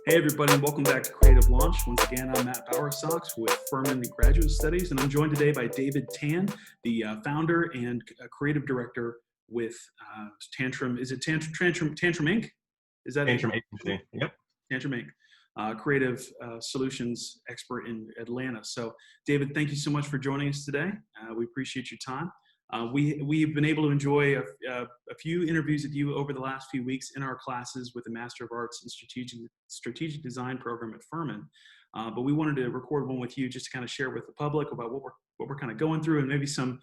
Hey everybody, and welcome back to Creative Launch. Once again, I'm Matt Bowersox with Furman Graduate Studies, and I'm joined today by David Tann, the founder and creative director with Tantrum. Is it Tantrum Inc? Is that it? Tantrum Agency. Yep. Tantrum Inc. Creative solutions expert in Atlanta. So, David, thank you so much for joining us today. We appreciate your time. We've been able to enjoy a few interviews with you over the last few weeks in our classes with the Master of Arts in Strategic Design program at Furman. But we wanted to record one with you just to kind of share with the public about what we're kind of going through, and maybe some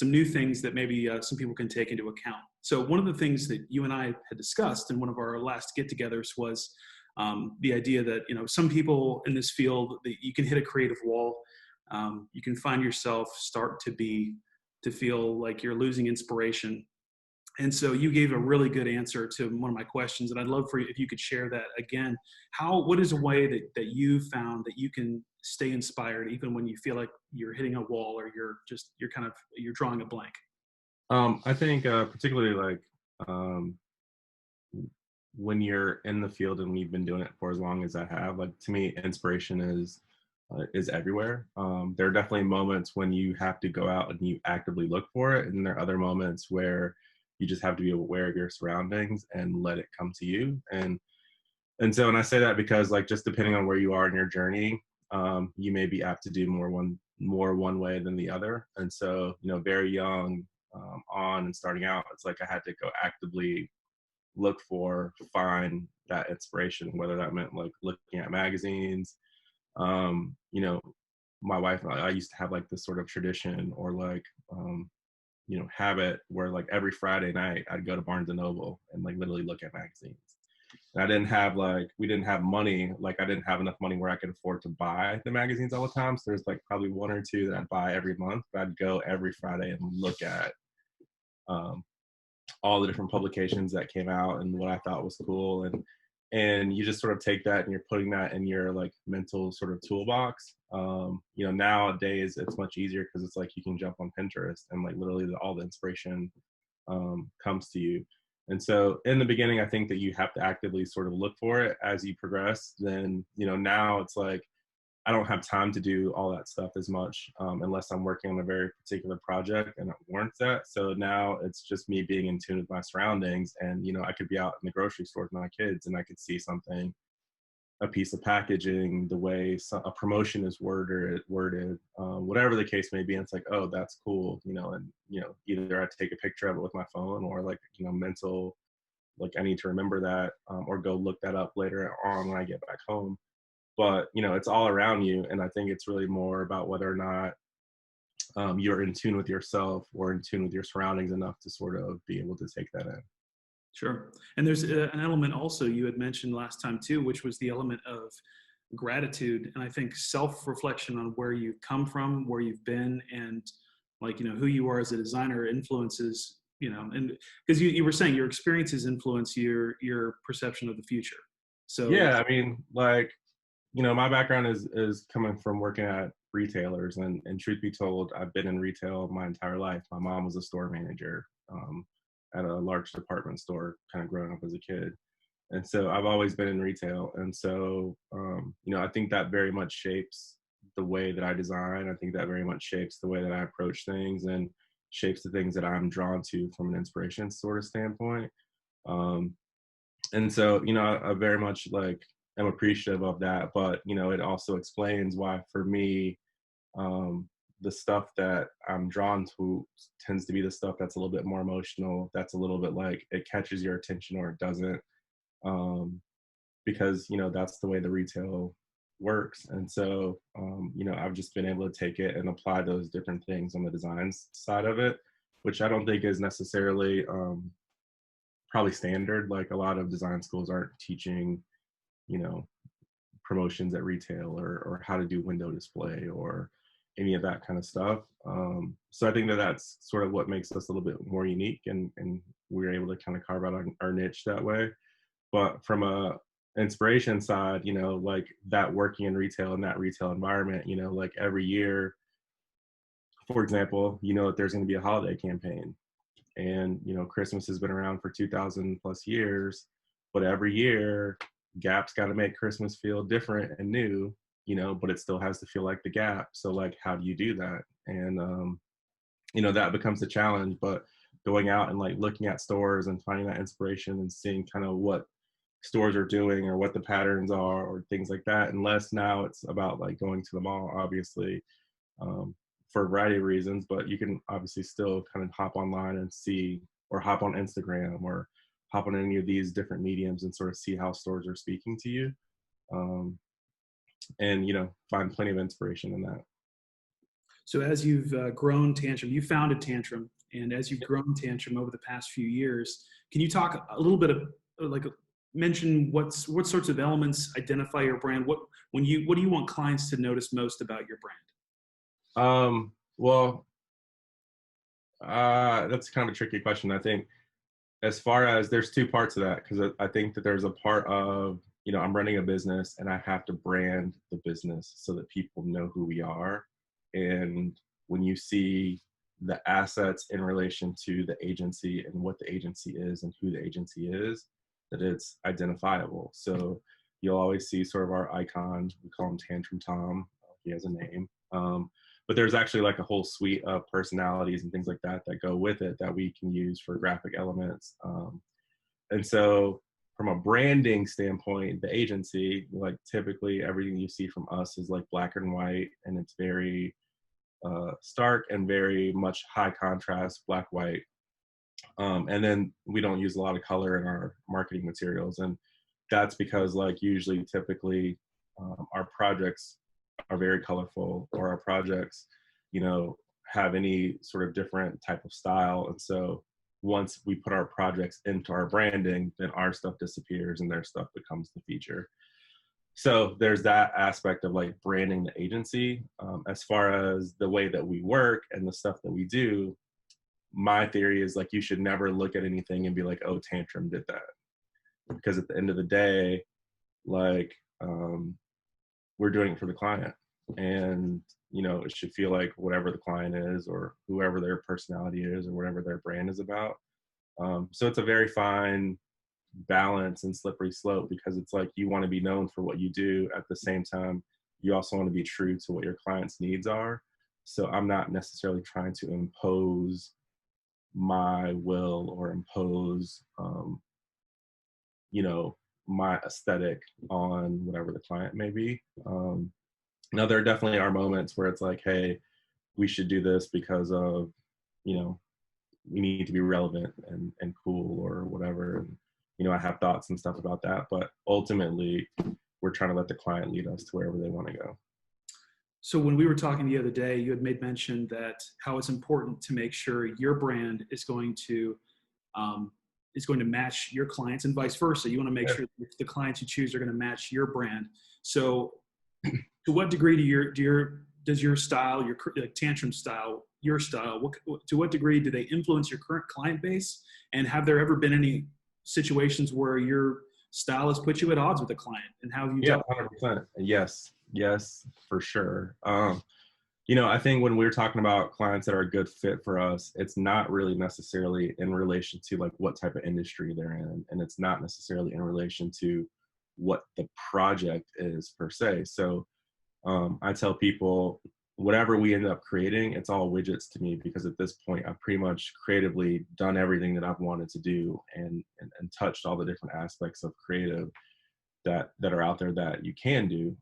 new things that maybe some people can take into account. So one of the things that you and I had discussed in one of our last get-togethers was the idea that some people in this field, that you can hit a creative wall. You can find yourself start to feel like you're losing inspiration. And so you gave a really good answer to one of my questions, and I'd love for you if you could share that again. What is a way that you found that you can stay inspired even when you feel like you're hitting a wall, or you're drawing a blank? I think particularly like um, when you're in the field and you've been doing it for as long as I have, like to me, inspiration is everywhere. There are definitely moments when you have to go out and you actively look for it, and there are other moments where you just have to be aware of your surroundings and let it come to you. And so, and I say that because like just depending on where you are in your journey, you may be apt to do more one way than the other. And so, very young on and starting out, it's like I had to go actively find that inspiration, whether that meant like looking at magazines. um you know my wife and I used to have like this sort of tradition or like habit where like every Friday night I'd go to Barnes and Noble and like literally look at magazines. And we didn't have money, like I didn't have enough money where I could afford to buy the magazines all the time, so there's like probably one or two that I'd buy every month, but I'd go every Friday and look at um all the different publications that came out and what I thought was cool. And you just sort of take that and you're putting that in your like mental sort of toolbox. Nowadays it's much easier because it's like you can jump on Pinterest and like literally all the inspiration comes to you. And so in the beginning, I think that you have to actively sort of look for it. As you progress, then now it's like I don't have time to do all that stuff as much unless I'm working on a very particular project and it warrants that. So now it's just me being in tune with my surroundings. And, I could be out in the grocery store with my kids and I could see something, a piece of packaging, the way a promotion is worded, whatever the case may be. And it's like, oh, that's cool, and, either I take a picture of it with my phone or like, mental, like I need to remember that or go look that up later on when I get back home. But it's all around you, and I think it's really more about whether or not you're in tune with yourself or in tune with your surroundings enough to sort of be able to take that in. Sure. And there's an element also you had mentioned last time too, which was the element of gratitude. And I think self-reflection on where you've come from, where you've been, and like, who you are as a designer influences, and because you were saying your experiences influence your perception of the future. So Yeah, I mean, like, my background is coming from working at retailers, and truth be told, I've been in retail my entire life. My mom was a store manager at a large department store, kind of growing up as a kid. And so I've always been in retail. And so, I think that very much shapes the way that I design. I think that very much shapes the way that I approach things and shapes the things that I'm drawn to from an inspiration sort of standpoint. Um, and so, I very much like am appreciative of that, but, it also explains why for me, the stuff that I'm drawn to tends to be the stuff that's a little bit more emotional. That's a little bit like it catches your attention or it doesn't, um, because that's the way the retail works. And so I've just been able to take it and apply those different things on the design side of it, which I don't think is necessarily probably standard. Like a lot of design schools aren't teaching you know promotions at retail or how to do window display or any of that kind of stuff. So I think that that's sort of what makes us a little bit more unique, and we're able to kind of carve out our niche that way. But from a inspiration side, like that working in retail in that retail environment, like every year, for example, that there's going to be a holiday campaign. And Christmas has been around for 2000 plus years, but every year Gap's got to make Christmas feel different and new, but it still has to feel like the Gap. So like, how do you do that? And that becomes a challenge. But going out and like looking at stores and finding that inspiration and seeing kind of what stores are doing or what the patterns are or things like that. Unless now it's about like going to the mall, obviously, for a variety of reasons, but you can obviously still kind of hop online and see, or hop on Instagram or hop on any of these different mediums and sort of see how stores are speaking to you. And find plenty of inspiration in that. So as you've grown Tantrum, you founded Tantrum, and as you've grown Tantrum over the past few years, can you talk a little bit of like mention what sorts of elements identify your brand? What do you want clients to notice most about your brand? Well, that's kind of a tricky question. I think as far as there's two parts of that, because I think that there's a part of, I'm running a business and I have to brand the business so that people know who we are. And when you see the assets in relation to the agency and what the agency is and who the agency is, that it's identifiable. So you'll always see sort of our icon. We call him Tantrum Tom. He has a name. But there's actually like a whole suite of personalities and things like that that go with it that we can use for graphic elements. And so from a branding standpoint, the agency, like typically everything you see from us is like black and white, and it's very stark and very much high contrast, black, white. And then we don't use a lot of color in our marketing materials. And that's because like usually typically our projects are very colorful, or our projects, have any sort of different type of style. And so once we put our projects into our branding, then our stuff disappears and their stuff becomes the feature. So there's that aspect of like branding the agency. As far as the way that we work and the stuff that we do, my theory is like you should never look at anything and be like, oh, Tantrum did that. Because at the end of the day, like we're doing it for the client. And it should feel like whatever the client is or whoever their personality is or whatever their brand is about. So it's a very fine balance and slippery slope, because it's like you want to be known for what you do. At the same time, you also want to be true to what your client's needs are. So I'm not necessarily trying to impose my will or impose my aesthetic on whatever the client may be. Now there definitely are moments where it's like, hey, we should do this because of, we need to be relevant and cool or whatever. And, I have thoughts and stuff about that, but ultimately we're trying to let the client lead us to wherever they want to go. So when we were talking the other day, you had made mention that how it's important to make sure your brand is going to match your clients and vice versa. You want to make sure that the clients you choose are going to match your brand. So to what degree does your style, your Tantrum style, your style, to what degree do they influence your current client base? And have there ever been any situations where your style has put you at odds with a client, and how have you dealt? 100%. Yes, for sure. I think when we're talking about clients that are a good fit for us, it's not really necessarily in relation to like what type of industry they're in, and it's not necessarily in relation to what the project is per se. So I tell people, whatever we end up creating, it's all widgets to me, because at this point I've pretty much creatively done everything that I've wanted to do and touched all the different aspects of creative that are out there that you can do.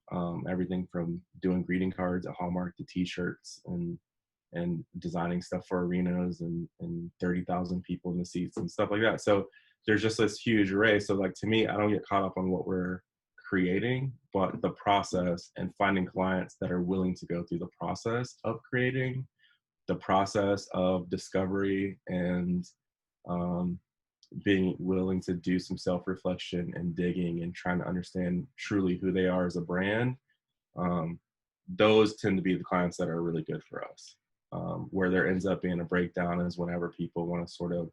Everything from doing greeting cards at Hallmark to t-shirts and designing stuff for arenas and 30,000 people in the seats and stuff like that. So there's just this huge array. So like, to me, I don't get caught up on what we're creating, but the process and finding clients that are willing to go through the process of creating, the process of discovery, and being willing to do some self-reflection and digging and trying to understand truly who they are as a brand. Those tend to be the clients that are really good for us. Where there ends up being a breakdown is whenever people want to sort of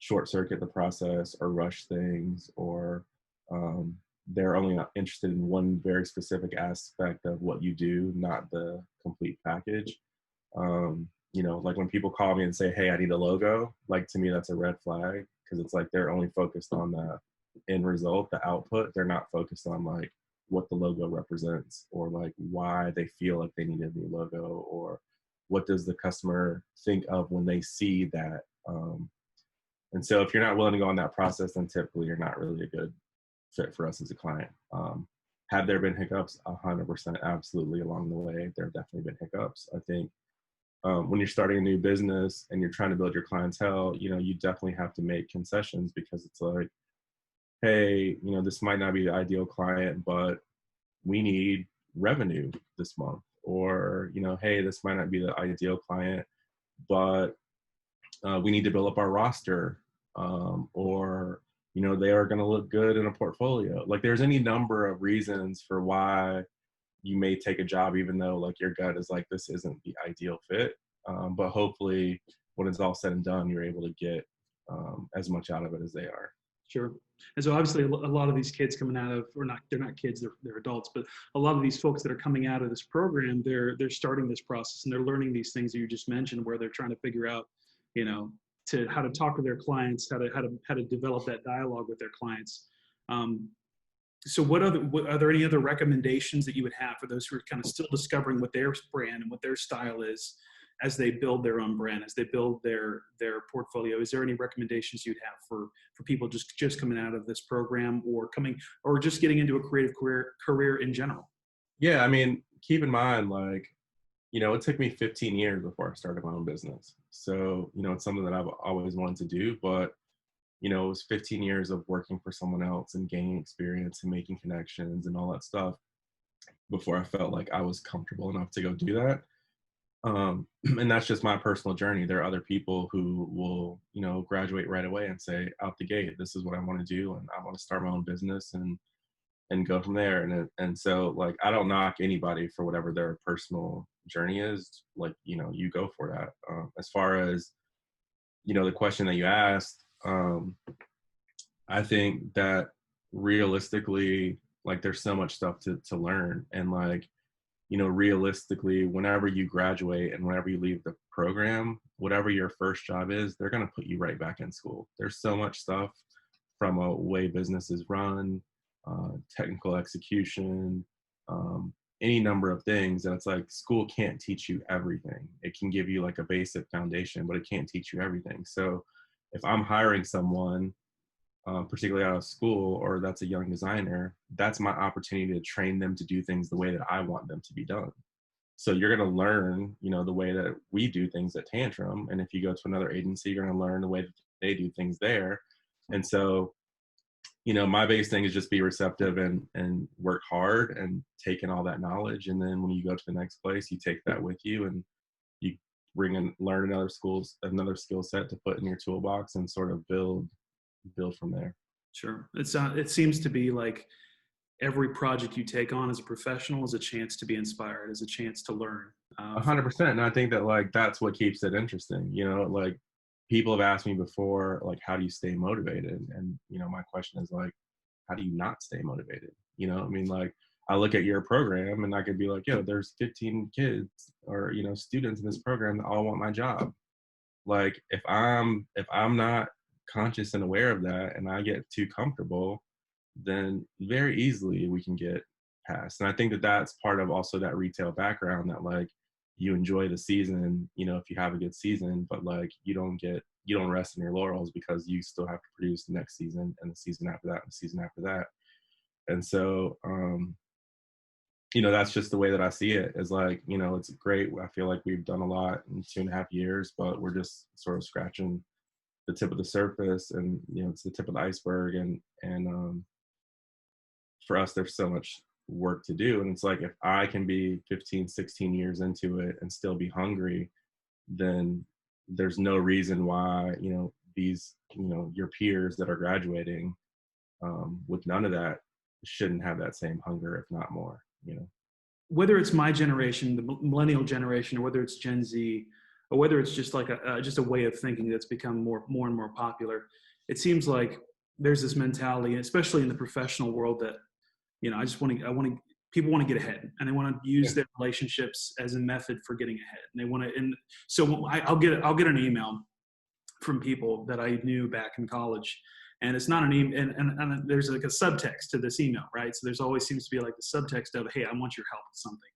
short circuit the process or rush things, or they're only interested in one very specific aspect of what you do, not the complete package. Like when people call me and say, hey, I need a logo, like to me, that's a red flag, because it's like they're only focused on end result, the output. They're not focused on like what the logo represents or like why they feel like they need a new logo or what does the customer think of when they see that. And so if you're not willing to go on that process, then typically you're not really a good fit for us as a client. Have there been hiccups? 100% absolutely along the way. There have definitely been hiccups. I think when you're starting a new business and you're trying to build your clientele, you definitely have to make concessions because it's like, hey, this might not be the ideal client, but we need revenue this month. Or, hey, this might not be the ideal client, but we need to build up our roster. Or, they are going to look good in a portfolio. Like there's any number of reasons for why you may take a job, even though like your gut is like, this isn't the ideal fit. But hopefully when it's all said and done, you're able to get as much out of it as they are. Sure. And so obviously a lot of these kids coming out of, or not, they're not kids, they're adults, but a lot of these folks that are coming out of this program, they're starting this process and they're learning these things that you just mentioned, where they're trying to figure out, to how to talk to their clients, how to develop that dialogue with their clients. So are there any other recommendations that you would have for those who are kind of still discovering what their brand and what their style is as they build their own brand, as they build their portfolio? Is there any recommendations you'd have for people just coming out of this program or just getting into a creative career in general? Yeah, I mean, keep in mind, like, it took me 15 years before I started my own business. So, it's something that I've always wanted to do, but it was 15 years of working for someone else and gaining experience and making connections and all that stuff before I felt like I was comfortable enough to go do that. And that's just my personal journey. There are other people who will, graduate right away and say out the gate, this is what I want to do. And I want to start my own business and go from there. And so like, I don't knock anybody for whatever their personal journey is. Like, you go for that. As far as, the question that you asked, I think that realistically, like there's so much stuff to learn. And like, realistically, whenever you graduate and whenever you leave the program, whatever your first job is, they're going to put you right back in school. There's so much stuff from a way business is run, technical execution, any number of things. And it's like school can't teach you everything. It can give you like a basic foundation, but it can't teach you everything. So if I'm hiring someone, particularly out of school, or that's a young designer, that's my opportunity to train them to do things the way that I want them to be done. So you're going to learn, the way that we do things at Tantrum. And if you go to another agency, you're going to learn the way that they do things there. And so, my biggest thing is just be receptive and work hard and take in all that knowledge. And then when you go to the next place, you take that with you and you learn another skill set to put in your toolbox and sort of build from there. Sure. It seems to be like every project you take on as a professional is a chance to be inspired, is a chance to learn. 100%. And I think that like, that's what keeps it interesting. Like people have asked me before, like, how do you stay motivated? And, my question is like, how do you not stay motivated? I mean, like I look at your program and I could be like, there's 15 kids or, students in this program that all want my job. Like if I'm not conscious and aware of that and I get too comfortable, then very easily we can get past. And I think that that's part of also that retail background, that like you enjoy the season, if you have a good season, but like you don't rest in your laurels because you still have to produce the next season and the season after that and the season after that. And so that's just the way that I see it, is like, it's great. I feel like we've done a lot in 2.5 years, but we're just sort of scratching the tip of the surface, and it's the tip of the iceberg, and for us there's so much work to do. And it's like, if I can be 15-16 years into it and still be hungry, then there's no reason why these your peers that are graduating with none of that shouldn't have that same hunger, if not more. Whether it's my generation, the millennial generation, or whether it's Gen Z, or whether it's just like a way of thinking that's become more and more popular, it seems like there's this mentality, especially in the professional world, that people want to get ahead, and they want to use their relationships as a method for getting ahead. And they want to, and so I'll get an email from people that I knew back in college, And it's not an email, and there's like a subtext to this email, right? So there's always seems to be like the subtext of, hey, I want your help with something,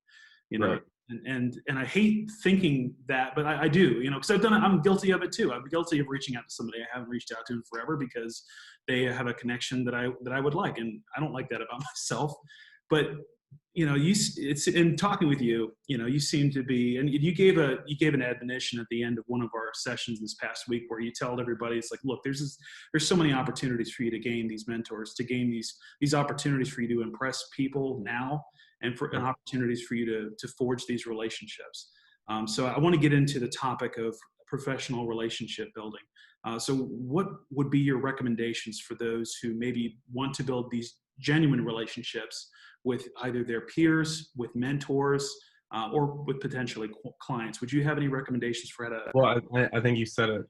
you know. Right. And I hate thinking that, but I do, you know, because I've done it. I'm guilty of it too. I'm guilty of reaching out to somebody I haven't reached out to in forever because they have a connection that I would like, and I don't like that about myself. But you know, it's in talking with you, you know, you seem to be, and you gave an admonition at the end of one of our sessions this past week where you told everybody, it's like, look, there's so many opportunities for you to gain these mentors, to gain these opportunities for you to impress people now, and opportunities for you to forge these relationships. So I want to get into the topic of professional relationship building. So what would be your recommendations for those who maybe want to build these genuine relationships with either their peers, with mentors, or with potentially clients? Would you have any recommendations for how to? Well, I think you said it.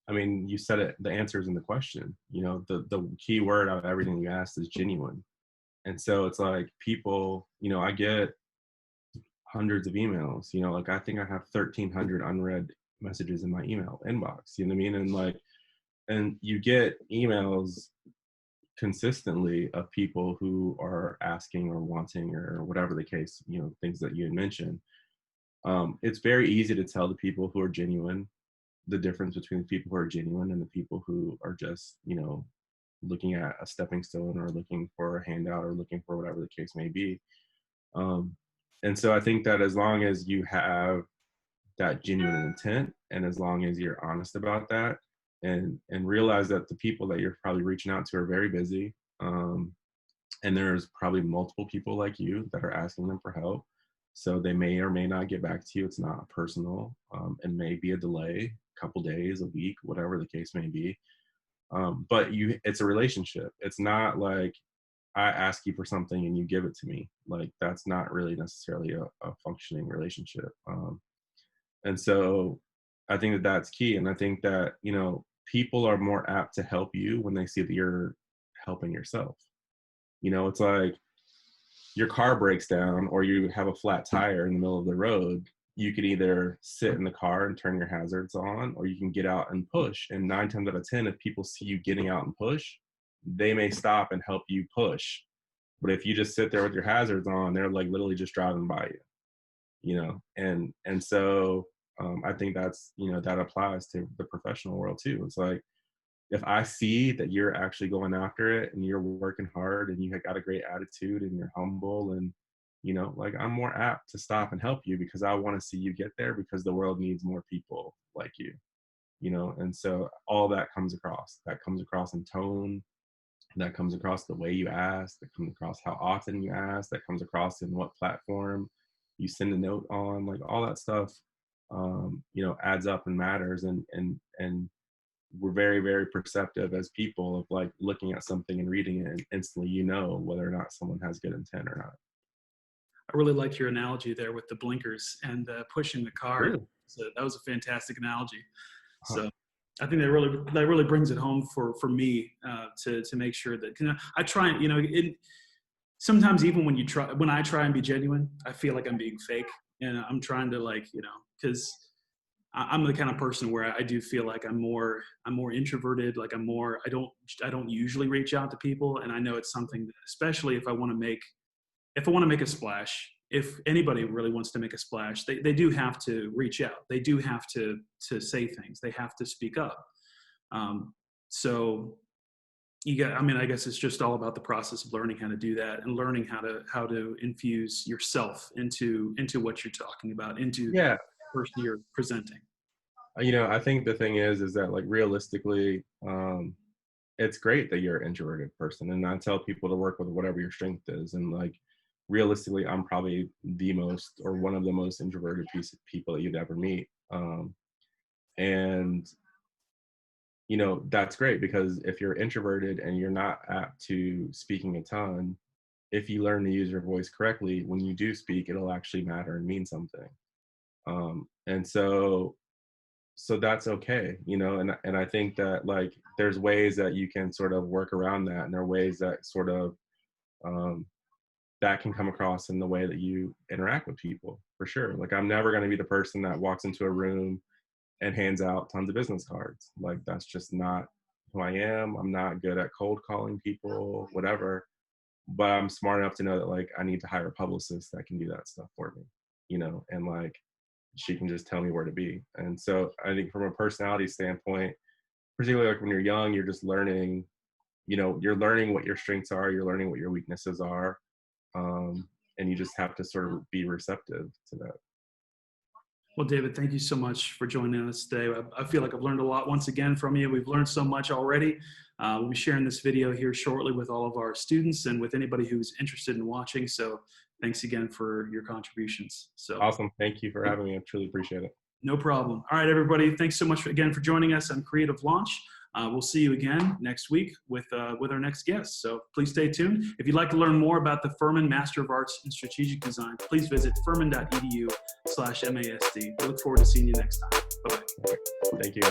I mean, you said it. The answer is in the question. You know, the key word out of everything you asked is genuine. And so it's like people, you know, I get hundreds of emails. You know, like I think I have 1,300 unread messages in my email inbox. You know what I mean? And like, and you get emails consistently of people who are asking or wanting or whatever the case, you know, things that you had mentioned. It's very easy to tell the people who are genuine the difference between the people who are genuine and the people who are just, you know, looking at a stepping stone or looking for a handout or looking for whatever the case may be. Um, and so I think that as long as you have that genuine intent and as long as you're honest about that and realize that the people that you're probably reaching out to are very busy, and there's probably multiple people like you that are asking them for help, so they may or may not get back to you. It's not personal, and may be a delay, a couple days, a week, whatever the case may be. But it's a relationship. It's not like I ask you for something and you give it to me. Like that's not really necessarily a functioning relationship. And so I think that that's key. And I think that, you know, people are more apt to help you when they see that you're helping yourself. You know, it's like your car breaks down or you have a flat tire in the middle of the road. You could either sit in the car and turn your hazards on, or you can get out and push. And 9 times out of 10, if people see you getting out and push, they may stop and help you push. But if you just sit there with your hazards on, they're like literally just driving by you know? And so I think that's, you know, that applies to the professional world too. It's like, if I see that you're actually going after it and you're working hard and you got a great attitude and you're humble and, you know, like I'm more apt to stop and help you because I want to see you get there because the world needs more people like you know? And so all that comes across. That comes across in tone, that comes across the way you ask, that comes across how often you ask, that comes across in what platform you send a note on, like all that stuff, you know, adds up and matters. And we're very, very perceptive as people of like looking at something and reading it and instantly, you know, whether or not someone has good intent or not. I really like your analogy there with the blinkers and pushing the car. Really? So that was a fantastic analogy. Huh. So I think that really brings it home for me to make sure that, you know, I try, you know, sometimes even when I try and be genuine, I feel like I'm being fake, and I'm trying to, like, you know, because I'm the kind of person where I do feel like I'm more introverted. Like I don't usually reach out to people, and I know it's something that, especially if I want to make a splash, if anybody really wants to make a splash, they do have to reach out. They do have to say things. They have to speak up. So I mean, I guess it's just all about the process of learning how to do that and learning how to infuse yourself into what you're talking about, into the Yeah. person you're presenting. You know, I think the thing is that like realistically, it's great that you're an introverted person. And I tell people to work with whatever your strength is. And like realistically, I'm probably the most or one of the most introverted people that you'd ever meet. And you know, that's great because if you're introverted and you're not apt to speaking a ton, if you learn to use your voice correctly, when you do speak, it'll actually matter and mean something. And so that's okay, you know. And I think that like there's ways that you can sort of work around that, and there are ways that sort of um, that can come across in the way that you interact with people for sure. Like I'm never going to be the person that walks into a room and hands out tons of business cards. Like that's just not who I am. I'm not good at cold calling people, whatever. But I'm smart enough to know that like I need to hire a publicist that can do that stuff for me, and like she can just tell me where to be. And so I think from a personality standpoint, particularly like when you're young, you're just learning, you're learning what your strengths are, you're learning what your weaknesses are. And you just have to sort of be receptive to that. Well, David, thank you so much for joining us today. I feel like I've learned a lot once again from you. We've learned so much already. We'll be sharing this video here shortly with all of our students and with anybody who's interested in watching. So thanks again for your contributions. So Awesome. Thank you for having me. I truly appreciate it. no problem. All right, everybody. Thanks so much again for joining us on Creative Launch. We'll see you again next week with our next guest. So please stay tuned. If you'd like to learn more about the Furman Master of Arts in Strategic Design, please visit furman.edu/MASD. We look forward to seeing you next time. Bye-bye. Thank you.